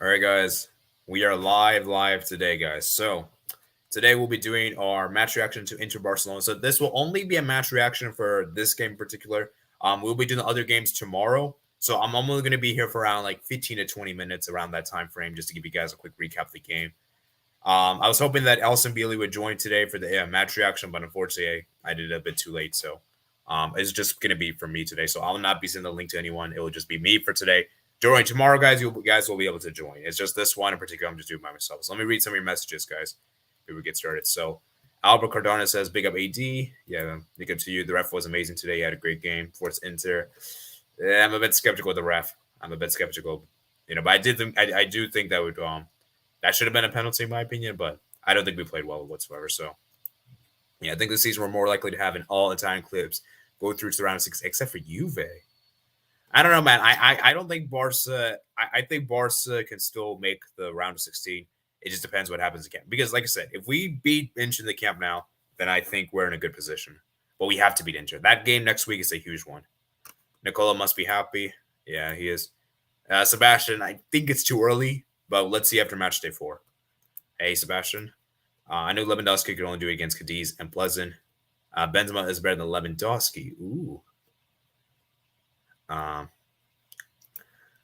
All right, guys. We are live today, guys. So today we'll be doing our match reaction to Inter Barcelona. So this will only be a match reaction for this game in particular. We'll be doing the other games tomorrow. So I'm only going to be here for around like 15 to 20 minutes around that time frame, just to give you guys a quick recap of the game. I was hoping that Elson Bealey would join today for the match reaction, but unfortunately I did it a bit too late. So it's just going to be for me today. So I'll not be sending the link to anyone. It will just be me for today. During tomorrow, guys, you guys will be able to join. It's just this one in particular I'm just doing by myself. So let me read some of your messages, guys, before we get started. So Albert Cardona says, big up AD. Yeah, big up to you. The ref was amazing today. He had a great game. Force Inter. Yeah, I'm a bit skeptical of the ref. I'm a bit skeptical, but I do think that would that should have been a penalty in my opinion, but I don't think we played well whatsoever. So yeah, I think this season we're more likely to have an all Italian clips go through to the round of 6, except for Juve. I don't know, man. I don't think Barca. I think Barca can still make the round of 16. It just depends what happens again. Because, like I said, if we beat Inter in the camp now, then I think we're in a good position. But we have to beat Inter. That game next week is a huge one. Nicola must be happy. Yeah, he is. Sebastian, I think it's too early, but let's see after match day 4. Hey, Sebastian. I know Lewandowski could only do it against Cadiz and Pleasant. Benzema is better than Lewandowski. Ooh.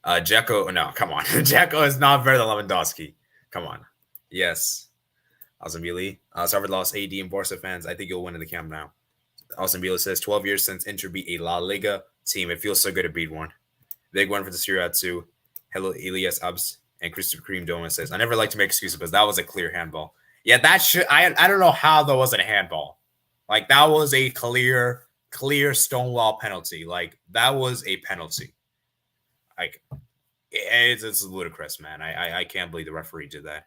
Dzeko, no, come on. Dzeko is not better than Lewandowski. Come on. Yes. Alzambili. Salford lost AD and Barca fans. I think you'll win in the camp now. Alzambili says 12 years since Inter beat a La Liga team. It feels so good to beat one. Big one for the Serie A too. Hello, Elias Abs. And Christopher Cream Doma says, I never like to make excuses, but that was a clear handball. Yeah, that should I don't know how that wasn't a handball. Like that was a clear Stonewall penalty. Like that was a penalty. Like it's ludicrous, man. I can't believe the referee did that.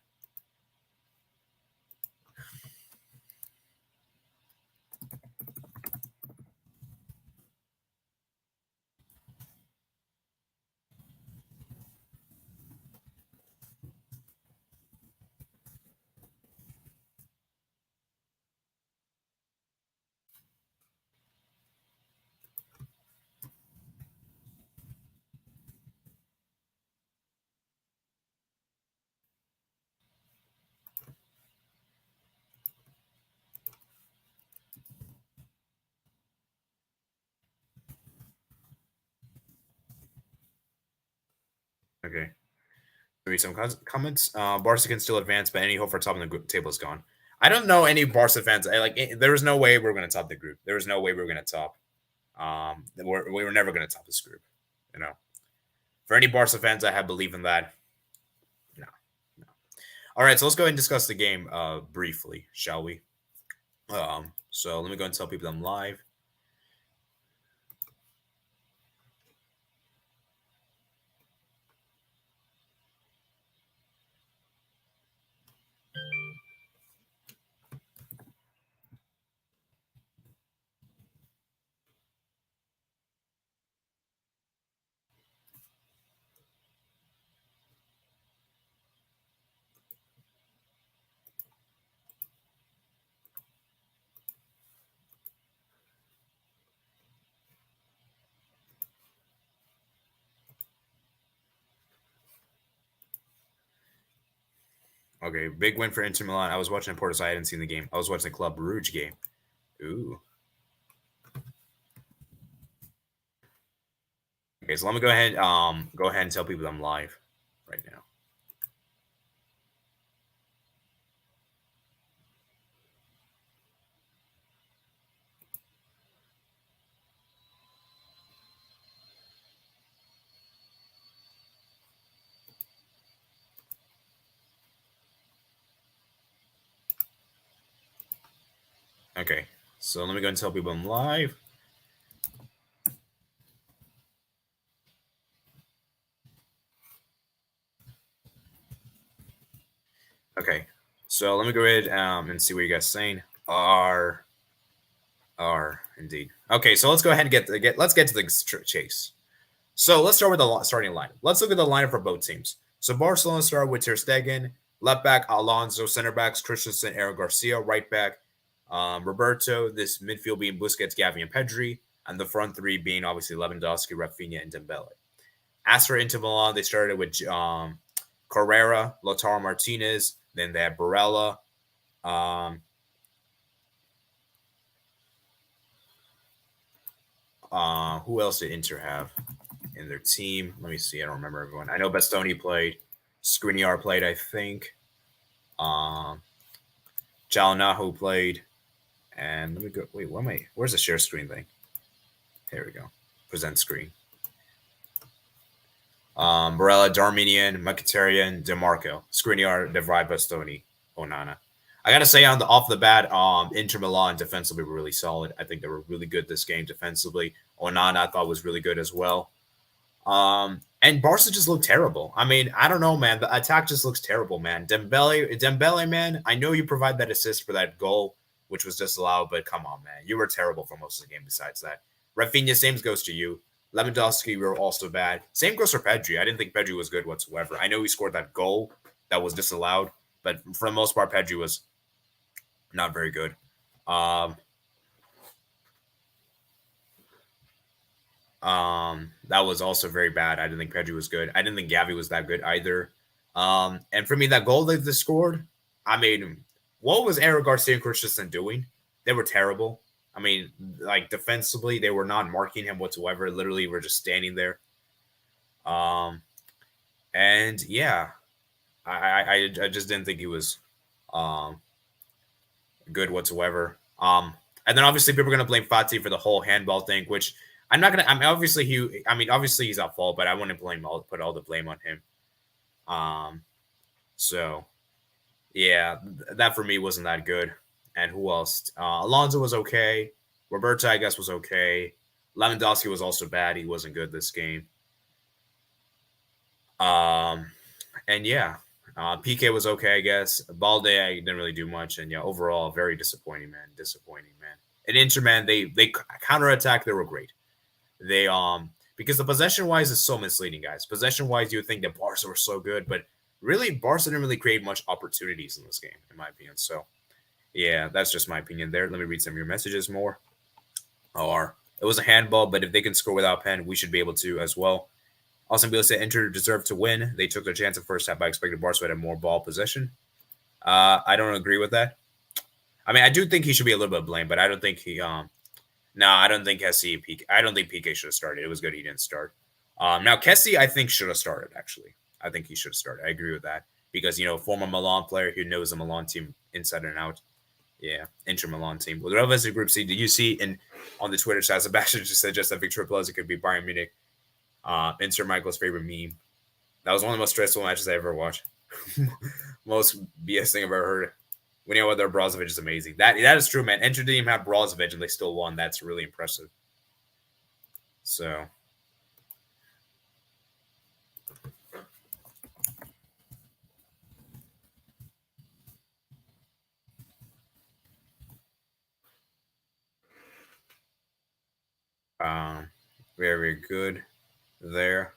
Okay. Maybe some comments. Barca can still advance, but any hope for top of the group table is gone. I don't know any Barca fans. There was no way we were going to top the group. There was no way we were going to top. We were never going to top this group. For any Barca fans that have believed in that, no. All right, so let's go ahead and discuss the game briefly, shall we? So let me go and tell people I'm live. Okay, big win for Inter Milan. I was watching Porto, so I hadn't seen the game. I was watching the Club Rouge game. Ooh. Okay, so let me go ahead and tell people I'm live right now. Okay, so let me go and tell people I'm live. Okay, so let me go ahead and see what you guys are saying. R, indeed. Okay, so let's go ahead and let's get to the chase. So let's start with the starting lineup. Let's look at the lineup for both teams. So Barcelona started with Ter Stegen, left back Alonso, center backs Christensen, Aaron Garcia, right back Roberto. This midfield being Busquets, Gavi, and Pedri, and the front three being obviously Lewandowski, Rafinha, and Dembele. As for Inter Milan, they started with Carrera, Lautaro Martinez. Then they had Barella. Um, who else did Inter have in their team? Let me see. I don't remember everyone. I know Bastoni played. Skriniar played, I think. Um, Jalnaho played. And let me go. Wait, what am I? Where's the share screen thing? Here we go. Present screen. Barella, Darminian, Mkhitaryan, DeMarco, Skriniar, DeVry, Bastoni, Onana. I gotta say, off the bat, Inter Milan defensively were really solid. I think they were really good this game defensively. Onana I thought was really good as well. And Barca just looked terrible. I mean, I don't know, man. The attack just looks terrible, man. Dembele, man. I know you provide that assist for that goal, which was disallowed, but come on, man. You were terrible for most of the game. Besides that, Rafinha, same goes to you. Lewandowski were also bad. Same goes for Pedri. I didn't think Pedri was good whatsoever. I know he scored that goal that was disallowed, but for the most part, Pedri was not very good. That was also very bad. I didn't think Pedri was good. I didn't think Gavi was that good either. And for me, that goal that they scored, I mean, what was Eric Garcia and Christensen doing? They were terrible. I mean, like defensively, they were not marking him whatsoever. Literally, we're just standing there. And yeah, I just didn't think he was good whatsoever. And then obviously people are gonna blame Fati for the whole handball thing, which I'm not gonna. I mean, obviously he's at fault, but I wouldn't put all the blame on him. So yeah, that for me wasn't that good. And who else? Alonso was okay. Roberta, I guess, was okay. Lewandowski was also bad. He wasn't good this game. And yeah, PK was okay, I guess. Balde, I didn't really do much. And yeah, overall, very disappointing, man. Disappointing, man. And Inter, man, they counterattack. They were great. They because the possession wise is so misleading, guys. Possession wise, you would think that Barca were so good, but really, Barca didn't really create much opportunities in this game, in my opinion. So yeah, that's just my opinion there. Let me read some of your messages more. Or it was a handball, but if they can score without pen, we should be able to as well. Austin Beal said Inter deserved to win. They took their chance at first half. I expected Barca to have more ball possession. I don't agree with that. I mean, I do think he should be a little bit blamed, but I don't think he. No, I don't think Kessie. I don't think PK should have started. It was good he didn't start. Now Kessie, I think should have started. Actually, I think he should have started. I agree with that because former Milan player who knows the Milan team inside and out. Yeah, Inter Milan team. Well, the rest of Group C. Did you see on the Twitter chat? Sebastian just said that Victor Pleza could be Bayern Munich. Insert Michael's favorite meme. That was one of the most stressful matches I ever watched. Most BS thing I've ever heard. We know whether Brozovic is amazing. That is true, man. Inter didn't even have Brozovic and they still won. That's really impressive. So. Very good there.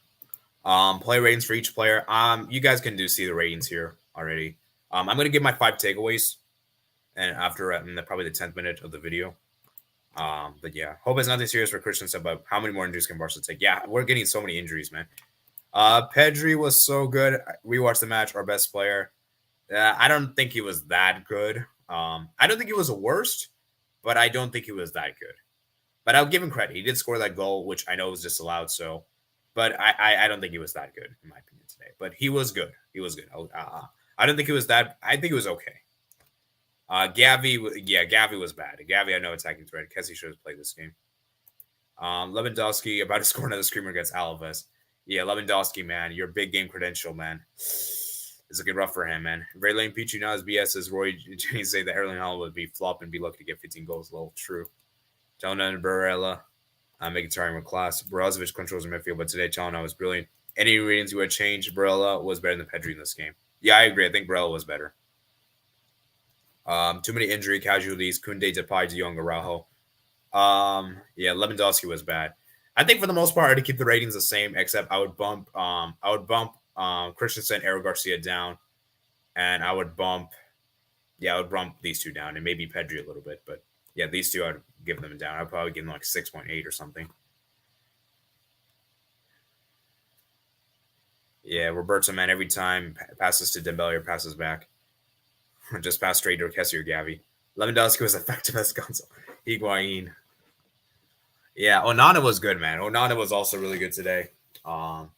Play ratings for each player. You guys can see the ratings here already. I'm going to give my 5 takeaways, and after probably the 10th minute of the video. But yeah, hope it's nothing serious for Christensen. But how many more injuries can Barca take? Yeah, we're getting so many injuries, man. Pedri was so good. We watched the match. Our best player. I don't think he was that good. I don't think he was the worst, but I don't think he was that good. But I'll give him credit. He did score that goal, which I know was disallowed. So, but I don't think he was that good in my opinion today. But he was good. He was good. I don't think he was that. I think he was okay. Gavi was bad. Gavi had no attacking threat. Kessie should have played this game. Lewandowski about to score another screamer against Alaves. Yeah, Lewandowski, man, your big game credential, man. It's looking rough for him, man. Raylene Pichu now is BS as Roy Jennings say that Erling Haaland would be flop and be lucky to get 15 goals. Well, true. Chalna and Barella Mkhitaryan with class. Brozovic controls the midfield, but today Chalna was brilliant. Any ratings you would change, Barella was better than Pedri in this game. Yeah, I agree. I think Barella was better. Too many injury casualties. Kunde, Depay, De Jong, Araujo. Yeah, Lewandowski was bad. I think for the most part, I'd keep the ratings the same, except I would bump Christensen, Eric Garcia down, and I would bump these two down, and maybe Pedri a little bit, but yeah, these two I'd give them down. I'd probably give them like 6.8 or something. Yeah, Roberto, man, every time passes to Dembele or passes back. Just pass straight to Kessie or Gavi. Lewandowski was effective as Gonzo. Higuain. Yeah, Onana was good, man. Onana was also really good today. Um,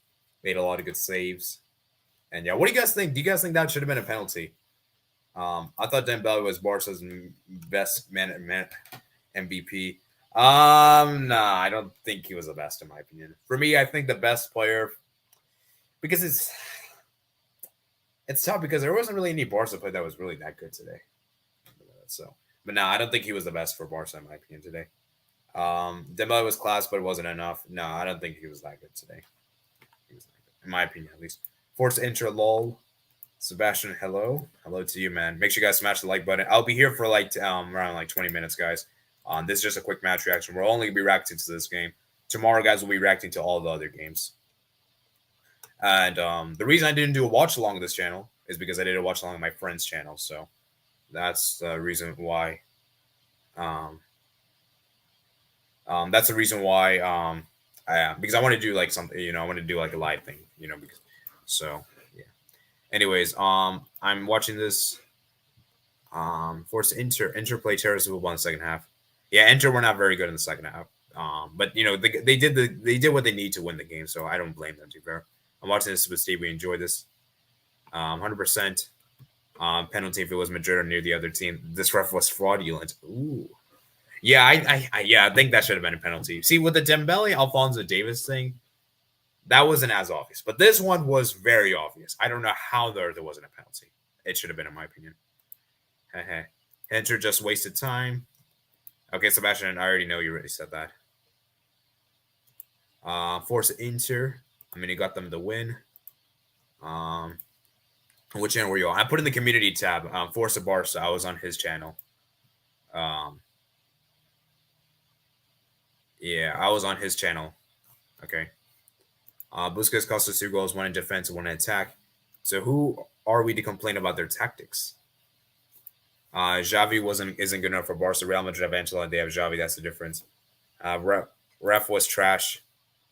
Made a lot of good saves. And yeah, what do you guys think? Do you guys think that should have been a penalty? I thought Dembele was Barca's best man MVP. Nah, I don't think he was the best in my opinion. For me, I think the best player because it's tough because there wasn't really any Barca play that was really that good today. So, but no, I don't think he was the best for Barca in my opinion today. Dembele was class, but it wasn't enough. No, I don't think he was that good today. He was not good, in my opinion, at least. Force Inter lol. Sebastian, hello. Hello to you, man. Make sure you guys smash the like button. I'll be here for like around like 20 minutes, guys. This is just a quick match reaction. We're only gonna be reacting to this game. Tomorrow, guys, we'll be reacting to all the other games. And the reason I didn't do a watch along with this channel is because I did a watch along with my friend's channel. So that's the reason why. That's the reason why. Because I want to do like something, I want to do like a live thing, because so yeah. Anyways, I'm watching this. Force Inter play terrorist football in the second half. Yeah, Inter were not very good in the second half. But they did what they need to win the game, so I don't blame them. To be fair, I'm watching this with Steve. We enjoy this. 100% penalty if it was Madrid or near the other team. This ref was fraudulent. Ooh. Yeah, I think that should have been a penalty. See, with the Dembele Alphonso Davies thing, that wasn't as obvious, but this one was very obvious. I don't know how there wasn't a penalty. It should have been, in my opinion. Enter just wasted time. Okay, Sebastian, I already know you already said that. Force Inter. I mean, he got them the win. Which channel were you on? I put in the community tab. Force Barca. I was on his channel. Yeah, I was on his channel. Okay. Busquets cost us 2 goals, 1 in defense, 1 in attack. So who are we to complain about their tactics? Xavi isn't good enough for Barca. Real Madrid have Ancelotti. They have Xavi. That's the difference. Ref was trash,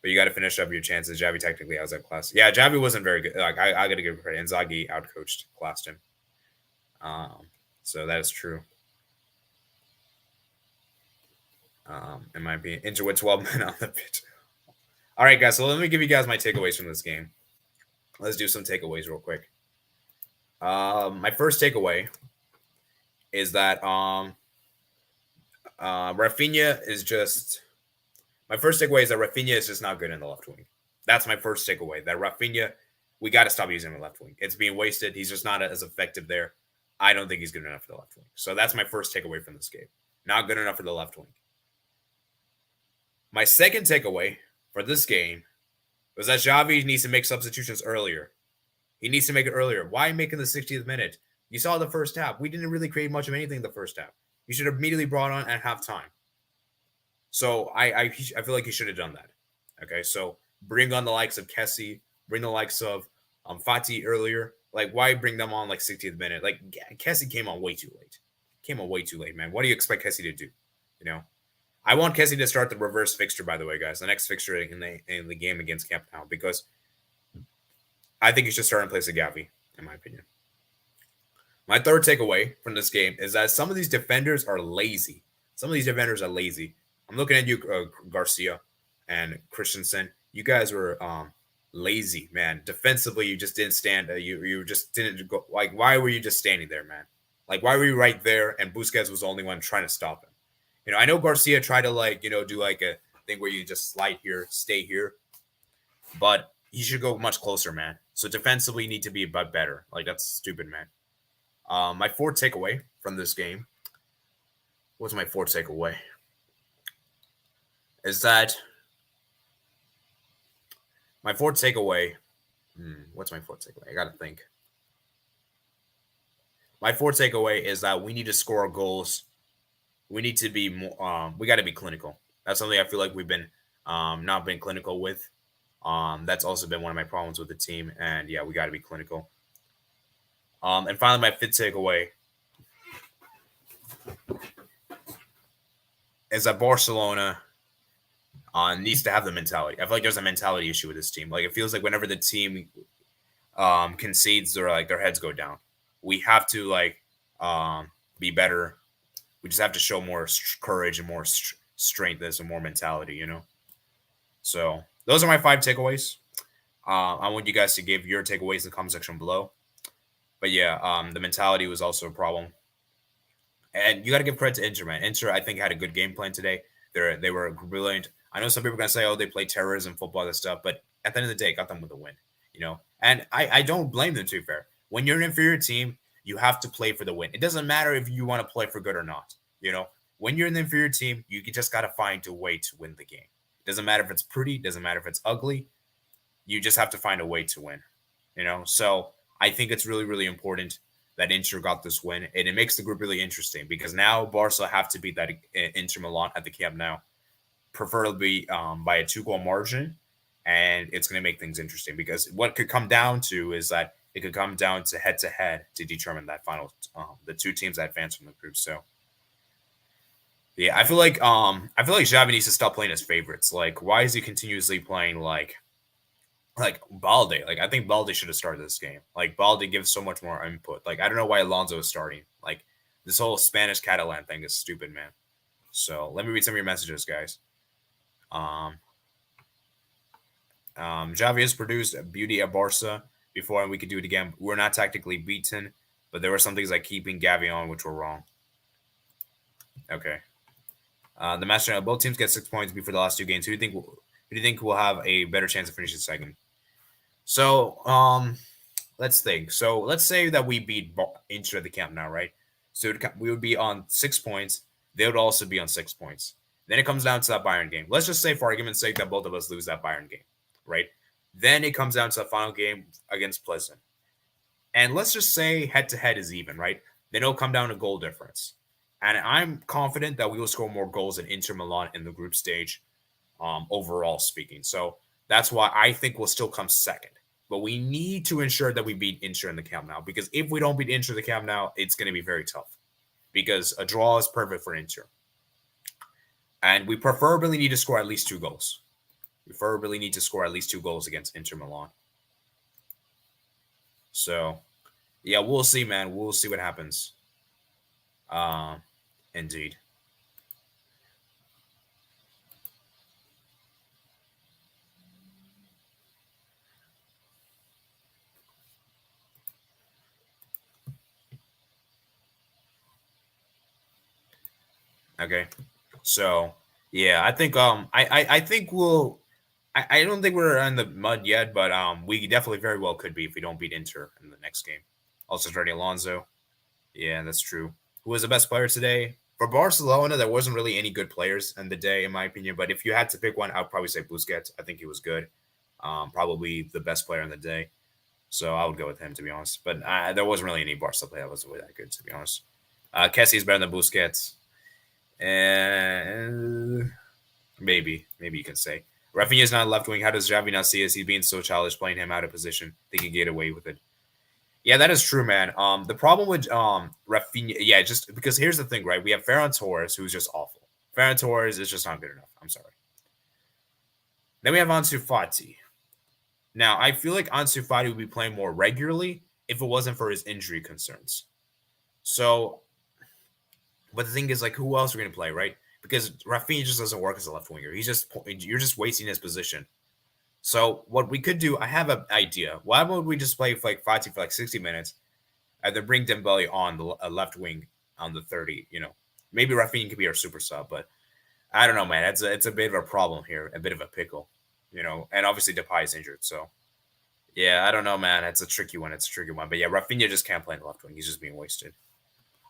but you got to finish up your chances. Xavi technically has that class. Yeah, Xavi wasn't very good. Like I got to give credit. Inzaghi outcoached, classed him. So that is true. In my opinion, Inter with 12 men on the pitch. All right, guys. So let me give you guys my takeaways from this game. Let's do some takeaways real quick. My first takeaway is that Rafinha is just. My first takeaway is that Rafinha is just not good in the left wing. That's my first takeaway. That Rafinha, we got to stop using him in the left wing. It's being wasted. He's just not as effective there. I don't think he's good enough for the left wing. So that's my first takeaway from this game. Not good enough for the left wing. My second takeaway for this game was that Xavi needs to make substitutions earlier. He needs to make it earlier. Why making the 60th minute? You saw the first half. We didn't really create much of anything in the first half. You should have immediately brought on at halftime. So I feel like he should have done that. Okay, so bring on the likes of Kessie, bring the likes of Fati earlier. Like, why bring them on like 60th minute? Like, Kessie came on way too late. Man. What do you expect Kessie to do? I want Kessie to start the reverse fixture, by the way, guys. The next fixture in the game against Camp Nou, because I think he should start in place of Gavi, in my opinion. My third takeaway from this game is that some of these defenders are lazy. I'm looking at you, Garcia and Christensen. You guys were lazy, man. Defensively, you just didn't stand. You just didn't go. Like, why were you just standing there, man? Like, why were you right there? And Busquets was the only one trying to stop him. I know Garcia tried to do like a thing where you just slide here, stay here, but he should go much closer, man. So defensively, you need to be a bit better. Like, that's stupid, man. My fourth takeaway from this game. What's my fourth takeaway? Is that my fourth takeaway? What's my fourth takeaway? I gotta think. My fourth takeaway is that we need to score goals. We need to be more. We got to be clinical. That's something I feel like we've been not been clinical with. That's also been one of my problems with the team. And yeah, we got to be clinical. And finally, my fifth takeaway is that Barcelona needs to have the mentality. I feel like there's a mentality issue with this team. Like, it feels like whenever the team concedes, their heads go down. We have to be better. We just have to show more courage and more strength and more mentality, you know. So those are my 5 takeaways. I want you guys to give your takeaways in the comment section below. But yeah, the mentality was also a problem. And you got to give credit to Inter, man. Inter, I think, had a good game plan today. They were brilliant. I know some people are gonna say, "Oh, they play terrorism, football, and stuff," but at the end of the day, got them with a win. You know, and I don't blame them. To be fair, when you're an inferior team, you have to play for the win. It doesn't matter if you want to play for good or not. You know, when you're an inferior team, you just got to find a way to win the game. Doesn't matter if it's pretty. Doesn't matter if it's ugly. You just have to find a way to win. You know, so I think it's really, really important that Inter got this win, and it makes the group really interesting because now Barca have to beat that Inter Milan at the Camp Nou, preferably by a 2-goal margin, and it's going to make things interesting because what could come down to is that it could come down to head to determine that final the two teams that advance from the group. So yeah, I feel like Xavi needs to stop playing his favorites. Like, why is he continuously playing like Balde? Like, I think Balde should have started this game. Like, Balde gives so much more input. Like, I don't know why Alonso is starting. Like, this whole Spanish Catalan thing is stupid, man. So let me read some of your messages, guys. Xavi has produced a beauty at Barca before, and we could do it again. We're not tactically beaten, but there were some things like keeping Gavi on, which were wrong. Okay. The master both teams get 6 points before the last 2 games. Who do you think will have a better chance of finishing second? So, let's think. So, let's say that we beat Inter at the Camp Nou, right? So we would be on 6 points. They would also be on 6 points. Then it comes down to that Bayern game. Let's just say, for argument's sake, that both of us lose that Bayern game, right? Then it comes down to the final game against Pleasant. And let's just say head-to-head is even, right? Then it'll come down to goal difference. And I'm confident that we will score more goals than Inter Milan in the group stage, overall speaking. So that's why I think we'll still come second. But we need to ensure that we beat Inter in the Camp Nou, because if we don't beat Inter in the Camp Nou, it's going to be very tough, because a draw is perfect for Inter. And we preferably need to score at least 2 goals. We preferably need to score at least 2 goals against Inter Milan. So, yeah, we'll see, man. We'll see what happens. Indeed. Okay. So yeah, I think I think I don't think we're in the mud yet, but we definitely very well could be if we don't beat Inter in the next game. Also starting Alonso. Yeah, that's true. Who was the best player today? For Barcelona, there wasn't really any good players in the day, in my opinion. But if you had to pick one, I'd probably say Busquets. I think he was good. Probably the best player in the day. So I would go with him, to be honest. But there wasn't really any Barca player that was really that good, to be honest. Kessi's better than Busquets. And maybe you can say. Rafinha is not a left wing. How does Xavi not see us? He's being so childish, playing him out of position. Think he can get away with it. Yeah, that is true, man. The problem with Rafinha, yeah, just because here's the thing, right? We have Ferran Torres, who's just awful. Ferran Torres is just not good enough. I'm sorry. Then we have Ansu Fati. Now, I feel like Ansu Fati would be playing more regularly if it wasn't for his injury concerns. So, but the thing is, like, who else are we going to play, right? Because Rafinha just doesn't work as a left winger. You're just wasting his position. So what we could do, I have an idea. Why would we just play like Fati for like 60 minutes, and then bring Dembele on the left wing on the 30? You know, maybe Rafinha could be our super sub, but I don't know, man. It's a bit of a problem here, a bit of a pickle, you know. And obviously Depay is injured, so yeah, I don't know, man. It's a tricky one. But yeah, Rafinha just can't play in the left wing. He's just being wasted.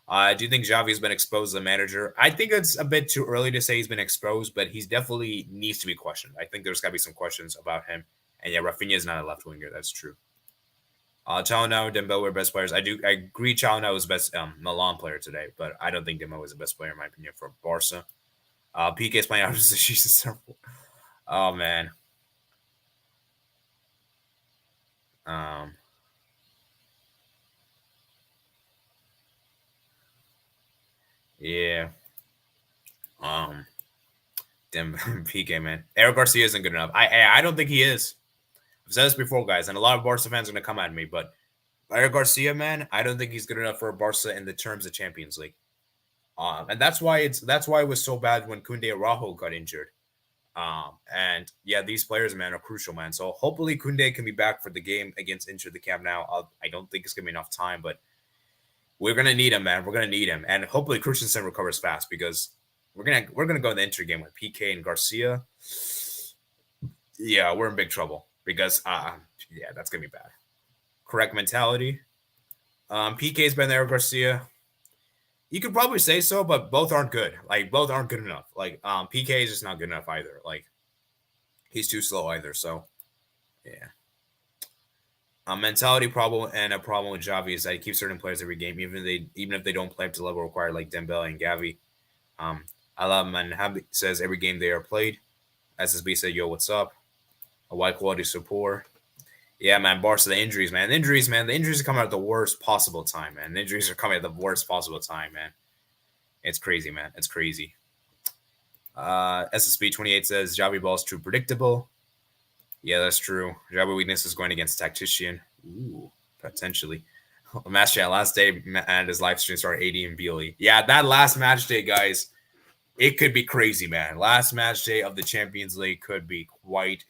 Do you think Xavi's been exposed as a manager? I think it's a bit too early to say he's been exposed, but he's definitely needs to be questioned. I think there's got to be some questions about him. And yeah, Rafinha is not a left winger. That's true. Chalano, Dembele were best players. I agree. Chalano was best Milan player today, but I don't think Dembele was the best player in my opinion for Barca. PK is playing out of position. Oh man. Yeah. Dem PK man. Eric Garcia isn't good enough. I don't think he is. I've said this before, guys, and a lot of Barca fans are gonna come at me, but Eric Garcia, man, I don't think he's good enough for Barca in the terms of Champions League. And that's why it was so bad when Koundé Araujo got injured. And yeah, these players, man, are crucial, man. So hopefully Koundé can be back for the game against Inter the Camp now. I don't think it's gonna be enough time, but we're gonna need him, man. We're gonna need him, and hopefully Christensen recovers fast because we're gonna go in the Inter game with PK and Garcia. Yeah, we're in big trouble because yeah, that's gonna be bad. Correct mentality. PK's been there, Garcia. You could probably say so, but both aren't good. Like both aren't good enough. Like PK is just not good enough either. Like he's too slow either. So yeah. A mentality problem and a problem with Xavi is that he keeps certain players every game, even if they don't play up to the level required, like Dembele and Gavi. Alam and says every game they are played. SSB said, "Yo, what's up? A wide quality support." Yeah, man. Barca, the injuries, man. The injuries are coming at the worst possible time, man. The injuries are coming at the worst possible time, man. It's crazy, man. It's crazy. SSB 28 says Xavi ball is too predictable. Yeah, that's true. Xavi weakness is going against tactician. Ooh, potentially. Match day, last day, and his live stream started 80 and Bealy. Yeah, that last match day, guys, it could be crazy, man. Last match day of the Champions League could be quite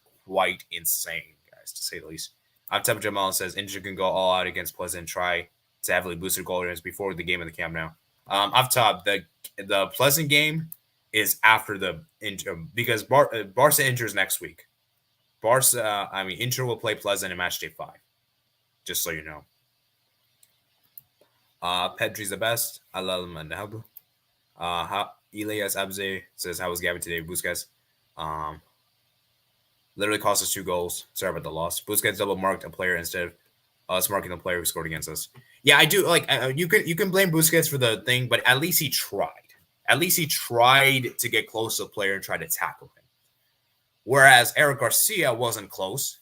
insane, guys, to say the least. Abtab Jamal says Inter can go all out against Pleasant and try to heavily boost their goal difference before the game of the Camp Nou. Abtab, the Pleasant game is after the Inter because Barca Inter is next week. Inter will play Pleasant in match day 5. Just so you know. Pedri's the best. Alalam and Elias Abze says, "How was Gavin today, Busquets?" Literally cost us 2 goals. Sorry about the loss. Busquets double marked a player instead of us marking the player who scored against us. Yeah, I do like you can blame Busquets for the thing, but at least he tried. At least he tried to get close to the player and try to tackle him. Whereas Eric Garcia wasn't close,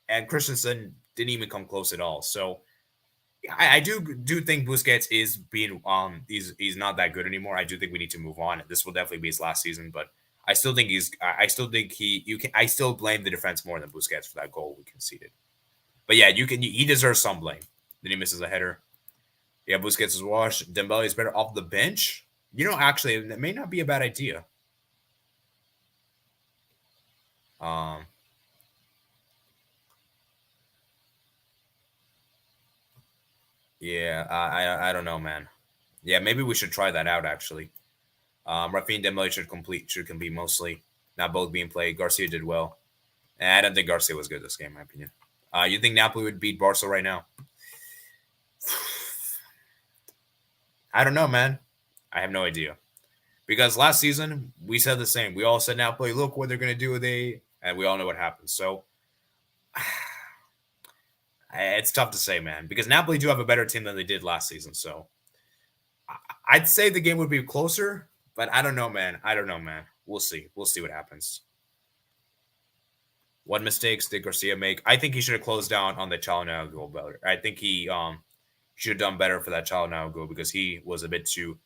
and Christensen didn't even come close at all. So I do think Busquets is being he's not that good anymore. I do think we need to move on. This will definitely be his last season, but I still think I still blame the defense more than Busquets for that goal we conceded. But yeah, he deserves some blame. Then he misses a header. Yeah, Busquets is washed. Dembele is better off the bench. Actually, it may not be a bad idea. Yeah, I don't know, man. Yeah, maybe we should try that out actually. Rafinha Dembele should compete mostly, not both being played. Garcia did well. And I don't think Garcia was good this game, in my opinion. You think Napoli would beat Barca right now? I don't know, man. I have no idea. Because last season, we said the same. We all said Napoli, look what they're going to do with and we all know what happened. So, it's tough to say, man. Because Napoli do have a better team than they did last season. So, I'd say the game would be closer, but I don't know, man. We'll see. We'll see what happens. What mistakes did Garcia make? I think he should have closed down on the Chalonao goal better. I think he should have done better for that Chalonao goal because he was a bit too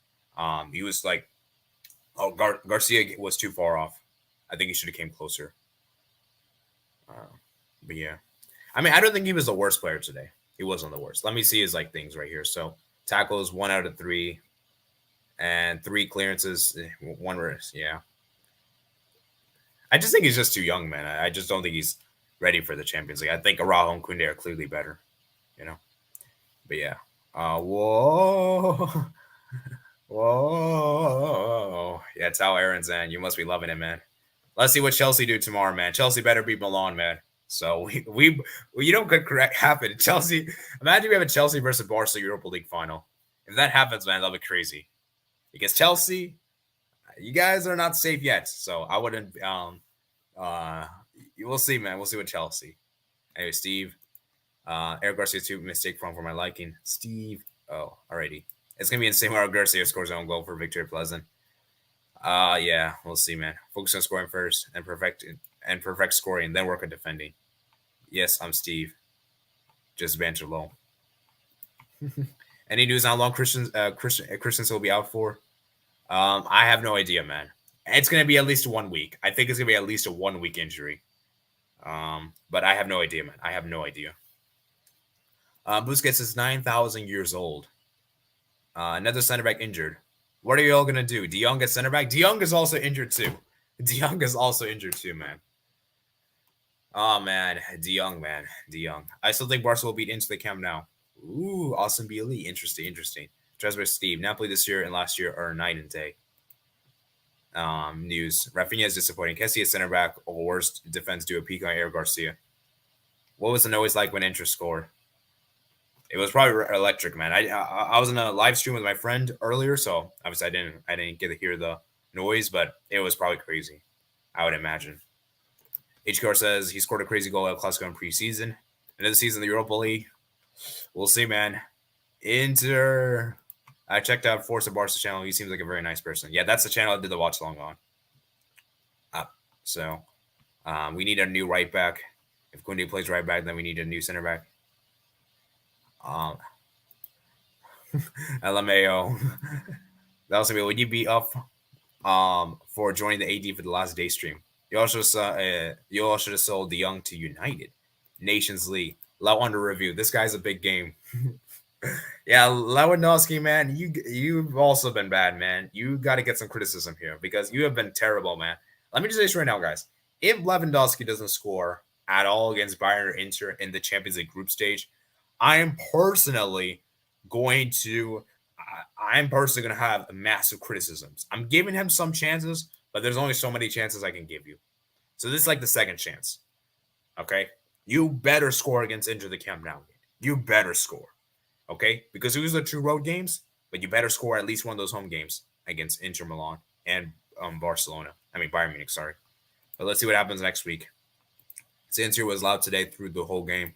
he was like Garcia was too far off. I think he should have came closer. But yeah. I mean, I don't think he was the worst player today. He wasn't the worst. Let me see his things right here. So tackles 1 out of 3 and 3 clearances, 1 risk. Yeah. I just think he's just too young, man. I just don't think he's ready for the Champions League. I think Araujo and Koundé are clearly better, But yeah. Whoa. Yeah, Tao Aaron's in. You must be loving it, man. Let's see what Chelsea do tomorrow, man. Chelsea better beat Milan, man. So we could correct happen. Chelsea, imagine we have a Chelsea versus Barca Europa League final. If that happens, man, that'll be crazy. Because Chelsea, you guys are not safe yet. So I wouldn't we'll see, man. We'll see with Chelsea. Anyway, Steve. Eric Garcia 2 mistake for my liking. Steve. Oh, alrighty. It's gonna be insane when Garcia scores his own goal for Victoria Pleasant. Yeah, we'll see, man. Focus on scoring first and perfect scoring, then work on defending. Yes, I'm Steve. Just banter low. Any news on how long Christensen will be out for? I have no idea, man. It's gonna be at least 1 week. I think it's gonna be at least a 1 week injury. But I have no idea, man. I have no idea. Busquets is 9,000 years old. Another center back injured. What are you all gonna do? De Jong gets center back. De Jong is also injured too. De Jong is also injured too, man. Oh man, De Jong, man, De Jong. I still think Barca will beat into the Camp now. Ooh, Austin Bailey. Interesting, interesting. Trevor Steve. Napoli this year and last year are night and day. News. Rafinha is disappointing. Kessie is center back. Or worst defense duo. Pico and Eric Garcia. What was the noise like when Inter scored? It was probably electric, man. I was in a live stream with my friend earlier, so obviously I didn't get to hear the noise, but it was probably crazy. I would imagine. HKR says he scored a crazy goal at Clasico in preseason. Another season in the Europa League. We'll see, man. Inter. I checked out Forza Barca channel. He seems like a very nice person. Yeah, that's the channel I did the watch along on. So we need a new right back. If Koundé plays right back, then we need a new center back. LMAO. That also be, would you be up for joining the AD for the last day stream? You all should have sold De Jong to United. Nations League. Low under review. This guy's a big game. Yeah, Lewandowski, man, you've also been bad, man. You got to get some criticism here because you have been terrible, man. Let me just say this right now, guys. If Lewandowski doesn't score at all against Bayern or Inter in the Champions League group stage, I am personally going to have massive criticisms. I'm giving him some chances, but there's only so many chances I can give you. So this is like the second chance. Okay? You better score against Inter the Camp Nou. You better score. Okay? Because these are two road games, but you better score at least one of those home games against Inter Milan and Barcelona. I mean, Bayern Munich, sorry. But let's see what happens next week. Inter was loud today through the whole game.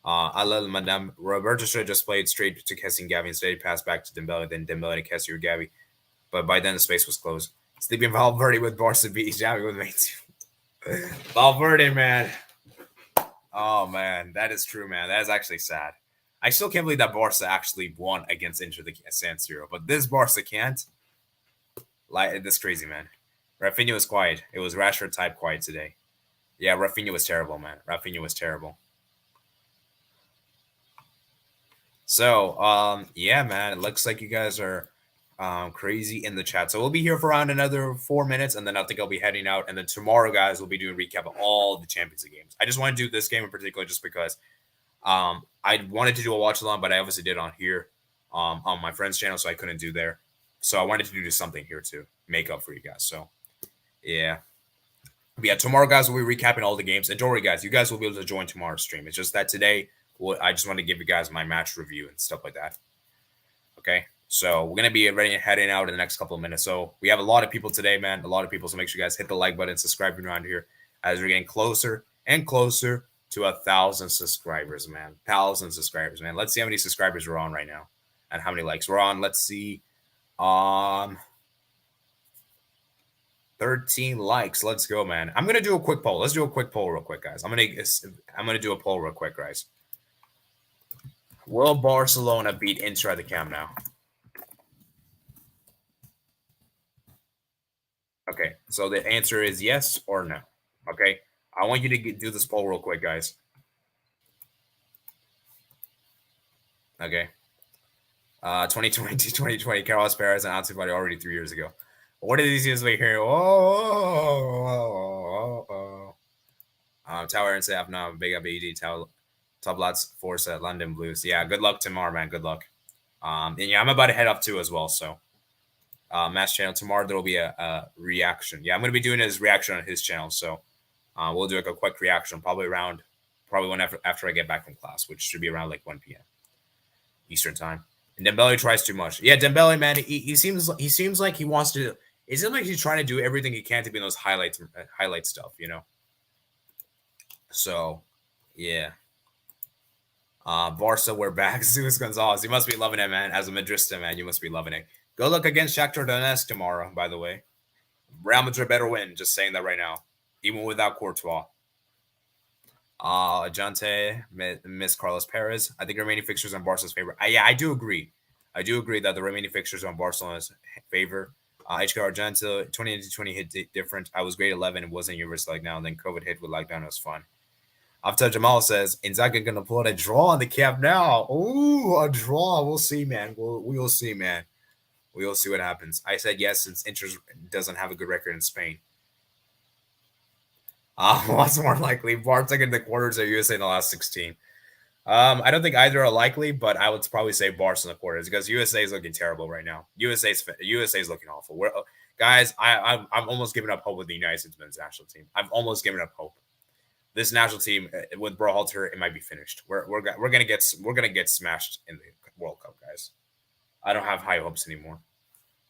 I love Madame. Roberto should have just played straight to Kessie and Gavi. Instead, he passed back to Dembele, then Dembele to Kessie or Gavi. But by then, the space was closed. Sleeping Valverde with Barca beat Gavi with me. Valverde, man. Oh, man. That is true, man. That is actually sad. I still can't believe that Barca actually won against Inter the San Siro. But this Barca can't. Like, this crazy, man. Rafinha was quiet. It was Rashford type quiet today. Yeah, Rafinha was terrible, man. Rafinha was terrible. So, yeah, man, it looks like you guys are crazy in the chat. So we'll be here for around another 4 minutes, and then I think I'll be heading out. And then tomorrow, guys, we'll be doing a recap of all the Champions League games. I just want to do this game in particular just because I wanted to do a watch-along, but I obviously did on here on my friend's channel, so I couldn't do there. So I wanted to do something here to make up for you guys. So, yeah. But yeah, tomorrow, guys, we'll be recapping all the games. And don't worry, guys, you guys will be able to join tomorrow's stream. It's just that today, I just want to give you guys my match review and stuff like that. Okay, so we're going to be ready and heading out in the next couple of minutes. So we have a lot of people today, man, a lot of people. So make sure you guys hit the like button, subscribe around here as we're getting closer and closer to 1,000 subscribers, man. 1,000 subscribers, man. Let's see how many subscribers we're on right now and how many likes we're on. Let's see. 13 likes. Let's go, man. I'm gonna do a quick poll. Let's do a quick poll real quick, guys. I'm gonna do a poll real quick, guys. Will Barcelona beat Inter at the Camp Nou? Okay, so the answer is yes or no. Okay, I want you to do this poll real quick, guys. Okay. 2020, 2020, Carlos Perez and Ansu already 3 years ago. What are these things we hear? Tower and Saf now, big up AD, top lots, Forza, London Blues. Yeah, good luck tomorrow, man. Good luck. And yeah, I'm about to head up too as well. So, Matt's channel tomorrow there will be a reaction. Yeah, I'm gonna be doing his reaction on his channel. So, we'll do like a quick reaction, probably when after I get back from class, which should be around like 1 p.m. Eastern time. And Dembele tries too much. Yeah, Dembele, man, he seems like he wants to. It seems like he's trying to do everything he can to be in those highlight stuff, you know. So, yeah. Barca, we're back. Zeus Gonzalez, you must be loving it, man. As a Madrista, man, you must be loving it. Go look against Shakhtar Donetsk tomorrow, by the way. Real Madrid better win. Just saying that right now, even without Courtois. Jante, Miss Carlos Perez. I think the remaining fixtures on Barca's favor. Yeah, I do agree. I do agree that the remaining fixtures on Barcelona's favor. HK Argento, 2020 hit different. I was grade 11 and wasn't university like now. And then COVID hit with lockdown. It was fun. After Jamal says Inzaghi gonna pull a draw on the cap now. Ooh, a draw. We'll see, man. We will see, man. We will see what happens. I said yes since Inter doesn't have a good record in Spain. What's more likely, Bartek in the quarters or USA in the last 16? I don't think either are likely, but I would probably say Barca in the quarters because USA is looking terrible right now. USA is looking awful. Guys, I'm almost giving up hope with the United States men's national team. I've almost given up hope. This national team with Berhalter, it might be finished. We're gonna get smashed in the World Cup, guys. I don't have high hopes anymore.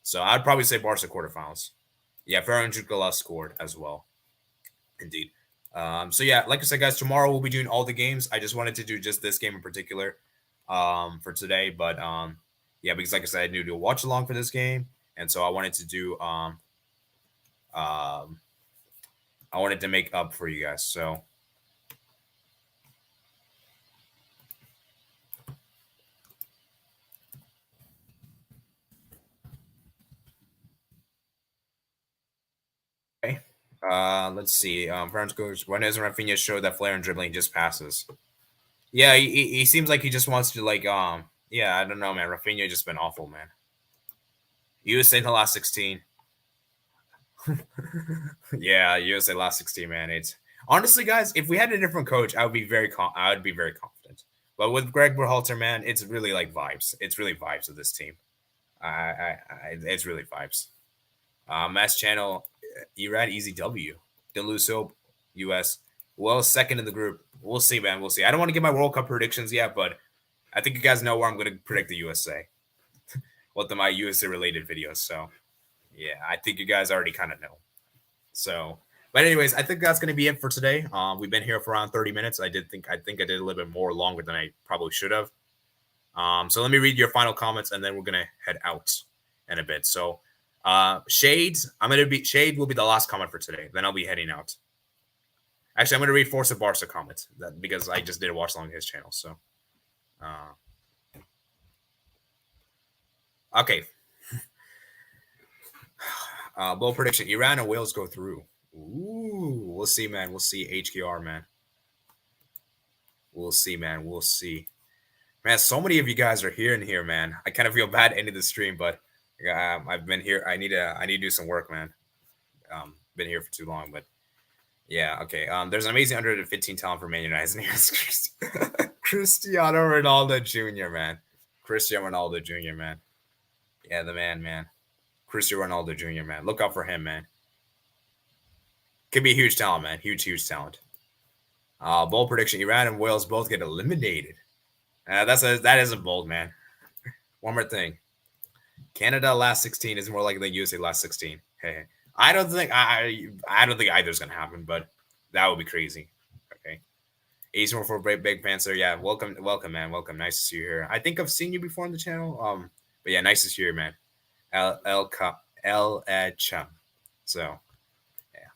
So I'd probably say Barca quarterfinals. Yeah, Ferran Jukola scored as well. Indeed. So yeah, like I said, guys, tomorrow we'll be doing all the games. I just wanted to do just this game in particular for today, but yeah, because like I said, I knew to watch along for this game, and so I wanted to do I wanted to make up for you guys. So okay. Let's see. French coach, when does Rafinha show that flair and dribbling just passes? Yeah, he seems like he just wants to like yeah, I don't know, man. Rafinha just been awful, man. USA in the last 16. Yeah, USA last 16, man. It's honestly, guys, if we had a different coach, I would be very confident. But with Greg Berhalter, man, it's really like vibes. It's really vibes of this team. It's really vibes. Mass channel, Iran easy W. Don't lose hope. US. Well, second in the group. We'll see, man. We'll see. I don't want to give my World Cup predictions yet, but I think you guys know where I'm going to predict the USA. What my USA related videos. So, yeah, I think you guys already kind of know. So, but anyways, I think that's going to be it for today. We've been here for around 30 minutes. I think I did a little bit more longer than I probably should have. So let me read your final comments, and then we're going to head out in a bit. So, Shades, Shade will be the last comment for today. Then I'll be heading out. Actually, I'm going to read Forza Barca comments because I just did a watch along his channel. So, okay. Bold prediction: Iran and Wales go through. Ooh, we'll see, man. We'll see. HQR, man. We'll see, man. We'll see. Man, so many of you guys are here and here, man. I kind of feel bad ending the stream, but I've been here. I need to do some work, man. Been here for too long, but yeah, okay. There's an amazing under 15 talent for Man United. Cristiano Ronaldo Jr., man. Cristiano Ronaldo Jr., man. Yeah, the man. Cristiano Ronaldo Jr., man. Look out for him, man. Could be a huge talent, man. Huge talent. Bold prediction: Iran and Wales both get eliminated. That isn't bold, man. One more thing: Canada last 16 is more likely than USA last 16. Hey, I don't think either's gonna happen, but that would be crazy. Okay. Ace more for Big Panther. Yeah, welcome, man. Welcome. Nice to see you here. I think I've seen you before on the channel. But yeah, nice to see you, man. El Chum. So yeah.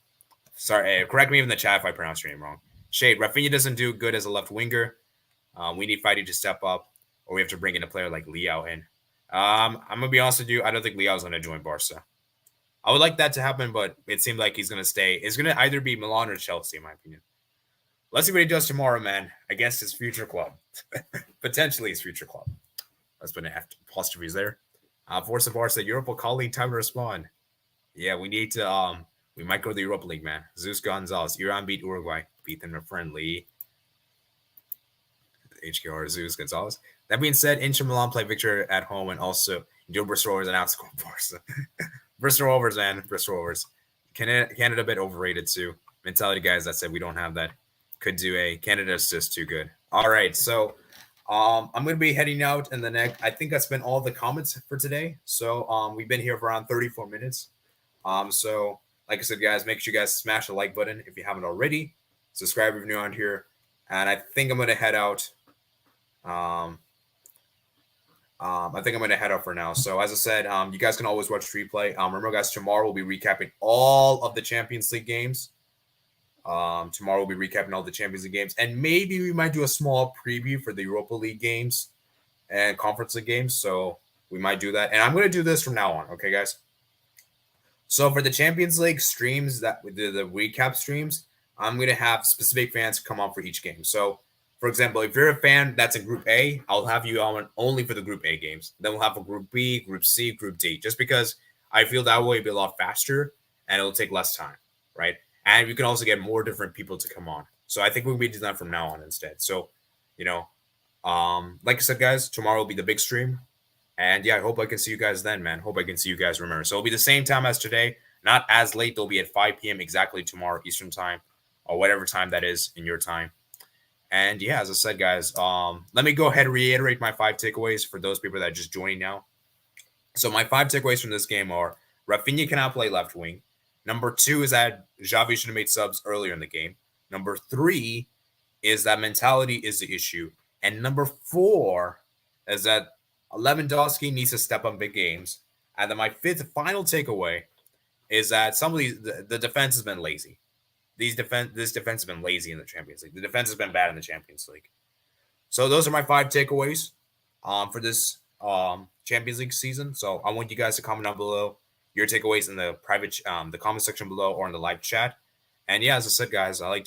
Sorry, correct me in the chat if I pronounce your name wrong. Shade, Rafinha doesn't do good as a left winger. We need Fighty to step up, or we have to bring in a player like Liao in. I'm gonna be honest with you. I don't think Liao's gonna join Barca. I would like that to happen, but it seems like he's gonna stay. It's gonna either be Milan or Chelsea, in my opinion. Let's see what he does tomorrow, man, against his future club. Potentially his future club. Let's put an apostrophes there. Forza Barca, Europa colleague, time to respond. Yeah, we need to. We might go to the Europa League, man. Zeus Gonzalez, Iran beat Uruguay, beat them friendly. HKR Zeus Gonzalez. That being said, Inter Milan play Victor at home and also do Bristol Rovers and outscore Barca. Bristol Rovers, man. Bristol Rovers. Canada a bit overrated too. Mentality guys that said we don't have that. Could do a Canada's just too good. All right, so I'm gonna be heading out in the next. I think I spent all the comments for today. So we've been here for around 34 minutes. So like I said, guys, make sure you guys smash the like button if you haven't already. Subscribe if you're new on here. And I think I'm gonna head out. I think I'm going to head out for now. So as I said, you guys can always watch replay. Remember, guys, tomorrow we'll be recapping all of the Champions League games. Tomorrow we'll be recapping all the Champions League games. And maybe we might do a small preview for the Europa League games and Conference League games. So we might do that. And I'm going to do this from now on. Okay, guys? So for the Champions League streams, that we do the recap streams, I'm gonna have specific fans come on for each game. So, for example, if you're a fan that's in Group A, I'll have you on only for the Group A games. Then we'll have a Group B, Group C, Group D, just because I feel that way will be a lot faster and it'll take less time, right? And you can also get more different people to come on. So I think we'll be doing that from now on instead. So, you know, like I said, guys, tomorrow will be the big stream. And yeah, I hope I can see you guys then, man. Hope I can see you guys. Remember, so it'll be the same time as today, not as late. They'll be at 5 p.m. exactly tomorrow Eastern time, or whatever time that is in your time. And yeah, as I said, guys, let me go ahead and reiterate my 5 takeaways for those people that are just joining now. So my 5 takeaways from this game are: Rafinha cannot play left wing. Number 2 is that Xavi should have made subs earlier in the game. Number 3 is that mentality is the issue. And number 4 is that Lewandowski needs to step up big games. And then my 5th final takeaway is that some of the defense has been lazy. This defense has been lazy in the Champions League. The defense has been bad in the Champions League. So those are my 5 takeaways for this Champions League season. So I want you guys to comment down below your takeaways in the private the comment section below or in the live chat. And yeah, as I said, guys, I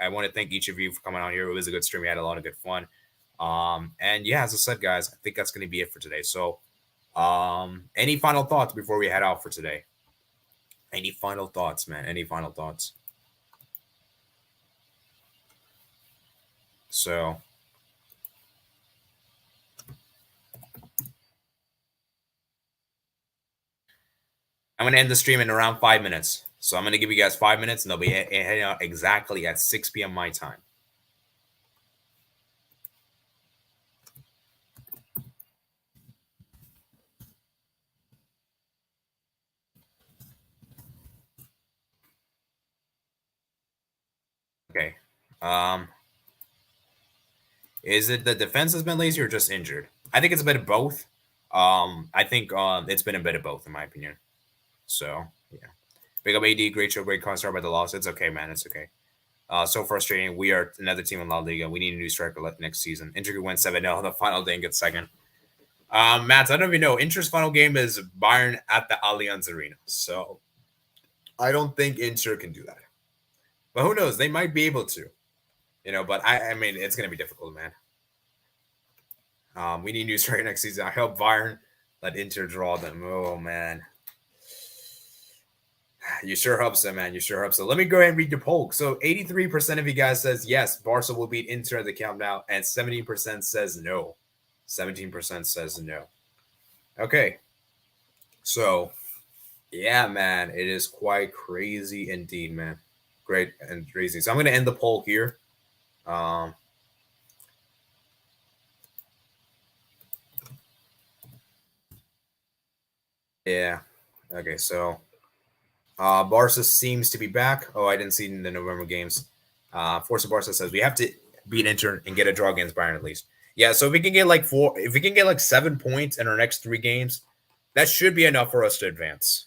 want to thank each of you for coming on here. It was a good stream. We had a lot of good fun. And yeah, as I said, guys, I think that's going to be it for today. So, any final thoughts before we head out for today? Any final thoughts, man? Any final thoughts? So, I'm going to end the stream in around 5 minutes. So I'm going to give you guys 5 minutes, and they'll be heading out exactly at 6 p.m. my time. Okay. Is it the defense has been lazy or just injured? I think it's a bit of both. I think it's been a bit of both, in my opinion. So, yeah. Big up AD, great show, great concert by the loss. It's okay, man. It's okay. So frustrating. We are another team in La Liga. We need a new striker next season. Inter could win 7-0 the final day and get second. Matt, I don't even know. Inter's final game is Bayern at the Allianz Arena. So I don't think Inter can do that. But who knows? They might be able to. But I mean, it's going to be difficult, man. We need new striker next season. I hope Bayern let Inter draw them. Oh, man. You sure hope so, man. You sure hope so. Let me go ahead and read the poll. So 83% of you guys says yes, Barca will beat Inter at the Camp Nou, and 17% says no. 17% says no. Okay. So, yeah, man, it is quite crazy indeed, man. Great and crazy. So I'm going to end the poll here. Yeah. Okay, so Barca seems to be back. Oh, I didn't see it in the November games. Forza Barca says we have to beat Inter and get a draw against Bayern at least. Yeah, so if we can get if we can get like 7 points in our next 3 games, that should be enough for us to advance.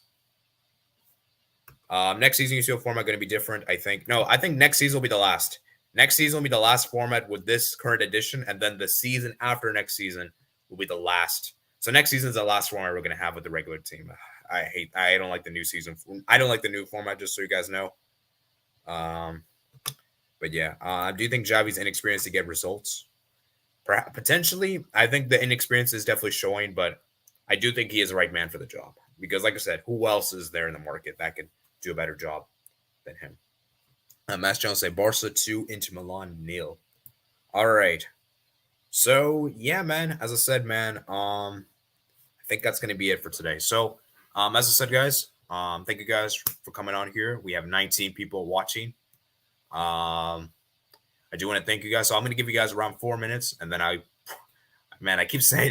Next season, UCL format going to be different, I think. No, I think next season will be the last. Next season will be the last format with this current edition, and then the season after next season will be the last. So next season is the last format we're going to have with the regular team. I don't like the new season. I don't like the new format, just so you guys know. But yeah, do you think Xavi's inexperienced to get results? Perhaps, potentially. I think the inexperience is definitely showing, but I do think he is the right man for the job. Because like I said, who else is there in the market that could do a better job than him? Mass Jones say Barca 2, Inter Milan 0. All right. So yeah, man. As I said, man, I think that's gonna be it for today. So, as I said, guys, thank you guys for coming on here. We have 19 people watching. I do want to thank you guys. So I'm gonna give you guys around 4 minutes, and then I keep saying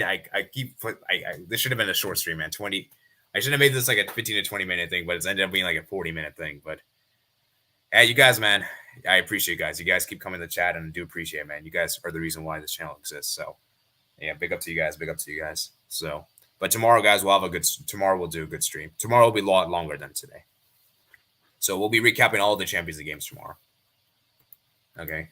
this should have been a short stream, man. 20. I should have made this like a 15 to 20 minute thing, but it's ended up being like a 40-minute thing. But hey, you guys, man, I appreciate you guys. You guys keep coming to the chat, and I do appreciate it, man. You guys are the reason why this channel exists. So yeah, big up to you guys. Big up to you guys. So, but tomorrow, guys, tomorrow we'll do a good stream. Tomorrow will be a lot longer than today. So we'll be recapping all the Champions League games tomorrow. Okay.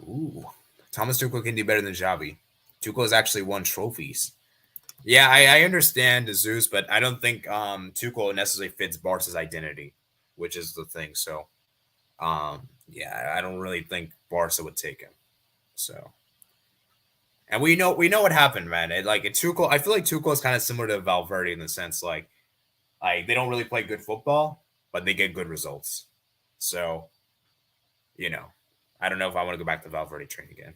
Ooh, Thomas Tuchel can do better than Xavi. Tuchel has actually won trophies. Yeah, I understand Zeus, but I don't think Tuchel necessarily fits Barca's identity, which is the thing. So, yeah, I don't really think Barca would take him. So, and we know what happened, man. Tuchel, I feel like Tuchel is kind of similar to Valverde in the sense like they don't really play good football, but they get good results. So, you know, I don't know if I want to go back to Valverde train again.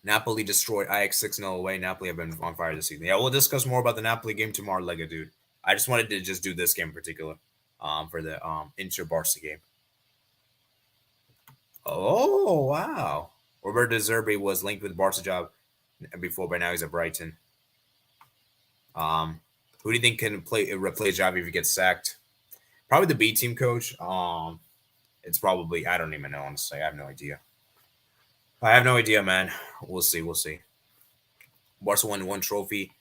Napoli destroyed Ajax 6-0 away. Napoli have been on fire this season. Yeah, we'll discuss more about the Napoli game tomorrow, Lega, dude. I just wanted to just do this game in particular for the Inter Barca game. Oh, wow. Roberto De Zerbi was linked with Barca job before, but now he's at Brighton. Who do you think can replace Xavi if he gets sacked? Probably the B team coach. It's probably, I don't even know, honestly. I have no idea. I have no idea, man. We'll see. We'll see. Barca won one trophy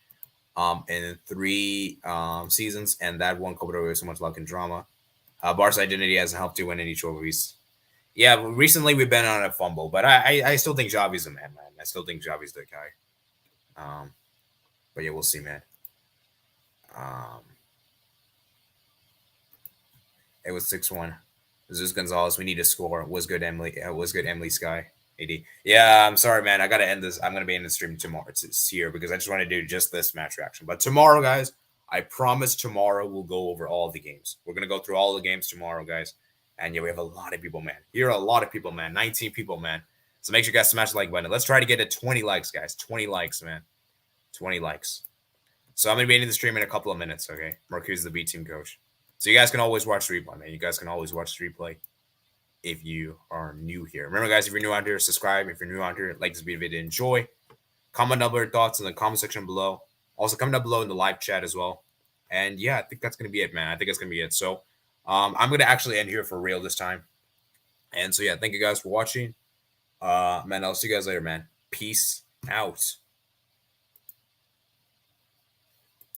in 3 seasons, and that one Copa del Rey with so much luck and drama. Barca's identity hasn't helped to win any trophies. Yeah, recently we've been on a fumble, but I still think Xavi's the man. I still think Xavi's the guy. But yeah, we'll see, man. It was 6-1. Zeus Gonzalez, we need to score. Was good, Emily. Was good, Emily Sky. AD. Yeah, I'm sorry, man. I gotta end this. I'm gonna be in the stream tomorrow. It's here because I just want to do just this match reaction. But tomorrow, guys, I promise tomorrow we'll go over all the games. We're gonna go through all the games tomorrow, guys. And yeah, we have a lot of people, man. Here are a lot of people, man. 19 people, man. So make sure you guys smash the like button. Let's try to get to 20 likes, guys. 20 likes, man. 20 likes. So I'm gonna be ending the stream in a couple of minutes. Okay, Marcus is the B team coach. So you guys can always watch the replay, man. You guys can always watch the replay if you are new here. Remember, guys, if you're new out here, subscribe. If you're new out here, like this video, enjoy. Comment down your thoughts in the comment section below. Also, comment down below in the live chat as well. And yeah, I think that's going to be it, man. I think that's going to be it. So I'm going to actually end here for real this time. And so, yeah, thank you guys for watching. Man, I'll see you guys later, man. Peace out.